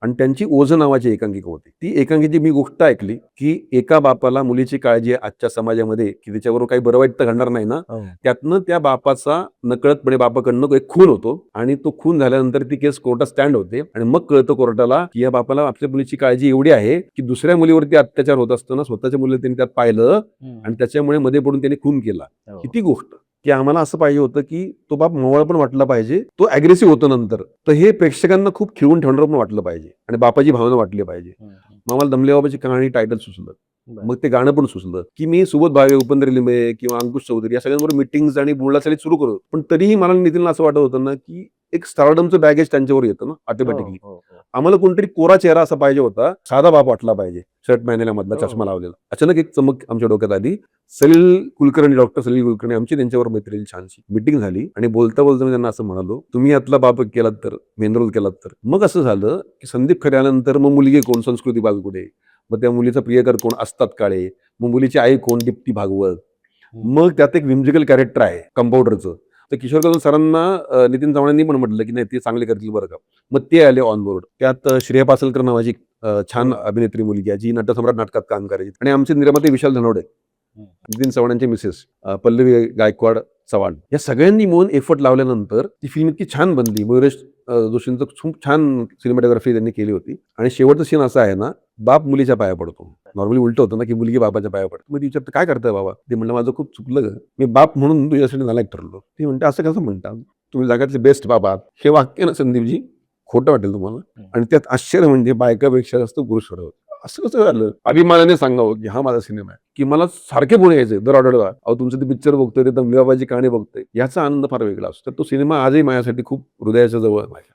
आणि त्यांची ओझं नावाची एकांकिका होती. ती एकांकिकेची मी गोष्ट ऐकली, की एका बापाला मुलीची काळजी आहे आजच्या समाजामध्ये, की तिच्याबरोबर काही बरं वाईट तर घडणार नाही ना. त्यातनं त्या बापाचा नकळतपणे बापाकडनं एक खून होतो आणि तो खून झाल्यानंतर ती केस कोर्टात स्टँड होते आणि मग कळतं कोर्टाला, की या बापाला आपल्या मुलीची काळजी एवढी आहे, की दुसऱ्या मुलीवरती अत्याचार होत असताना स्वतःच्या मुलीला त्यांनी त्यात पाहिलं आणि त्याच्यामुळे मध्ये पडून त्यांनी खून केला. किती गोष्ट, की आम्हाला असं पाहिजे होतं, की तो बाप मोवळा पण वाटला पाहिजे, तो अग्रेसिव्ह होतो नंतर. तर हे प्रेक्षकांना खूप खिळून ठेवणारं पण वाटलं पाहिजे आणि बापाची भावना वाटली पाहिजे. मग आम्हाला दमले बाबाची कहाणी टायटल सुचलं. मग ते गाणं पण सुचलं, की मी सुबोध भावे, उपेंद्र लिंबे किंवा अंकुश चौधरी या सगळ्यांबरोबर मीटिंग्स आणि बोलण्यासाठी सुरू करू. पण तरीही मला नितीनला असं वाटत होतं ना, की एक स्टारडमचं बॅगेज त्यांच्यावर येतं ना ऑटोमॅटिकली. आम्हाला कोणतरी कोरा चेहरा असा पाहिजे होता, साधा बाप वाटला पाहिजे, शर्ट मॅनेला मधला चष्मा लावलेला. अचानक एक चमक आमच्या डोक्यात आली. सलील कुलकर्णी, डॉक्टर सलील कुलकर्णी आमची त्यांच्यावर मैत्रीची छानशी मीटिंग झाली आणि बोलता बोलता मी त्यांना असं म्हणालो, तुम्ही यातला बाप केलात तर, मेन रोल केलात तर. मग असं झालं, की संदीप खरे आल्यानंतर मग मुलगी कोण, संस्कृती बालगुडे. मग त्या मुलीचा प्रियकर कोण, असतात काळे. मग मुलीची आई कोण, दीप्ती भागवत. मग त्यात एक विम्जिकल कॅरेक्टर आहे कंपाऊंडरचं. तर किशोर कदम सरांना नितीन चव्हाणांनी पण म्हटलं, की नाही ते चांगले करतील बरं का. मग ते आले ऑन बोर्ड. त्यात श्रेया पासलकर नावाची छान अभिनेत्री मुलगी आहे, जी नटसम्राट नाटकात काम करायची आणि आमचे निर्माते विशाल धनवडे, नितीन चव्हाणांचे मिसेस पल्लवी गायकवाड चव्हाण, या सगळ्यांनी मिळून एफर्ट लावल्यानंतर ती फिल्म इतकी छान बनली. मयुरेश जोशींचं खूप छान सिनेमॅटोग्राफी त्यांनी केली होती आणि शेवटचा सीन असा आहे ना, बाप मुलीच्या पाया पडतो. नॉर्मली उलट होतं ना, की मुलगी बाबाच्या पाया पडते. मग ती विचारते, काय करताय बाबा? ते म्हणलं, माझं खूप चुकलं ग, मी बाप म्हणून तुझ्यासाठी नालायक ठरलो. ती म्हणते, असं कसं म्हणता, तुम्ही जगातले बेस्ट बाबा आहात. हे वाक्य ना संदीपजी खोटं वाटेल तुम्हाला आणि त्यात आश्चर्य म्हणजे बायकापेक्षा जास्त पुरुष ठरवत. असं कसं झालं? अभिमानाने सांगावं, की हा माझा सिनेमा आहे, की मला सारखे पुणे यायचे दर आठवड्याला. अहो तुमचं ते पिक्चर बघतोय, ते दमले बाबाची कहाणी बघतोय, याचा आनंद फार वेगळा असतो. तर तो सिनेमा आजही माझ्यासाठी खूप हृदयाच्या जवळ आहे माझ्या.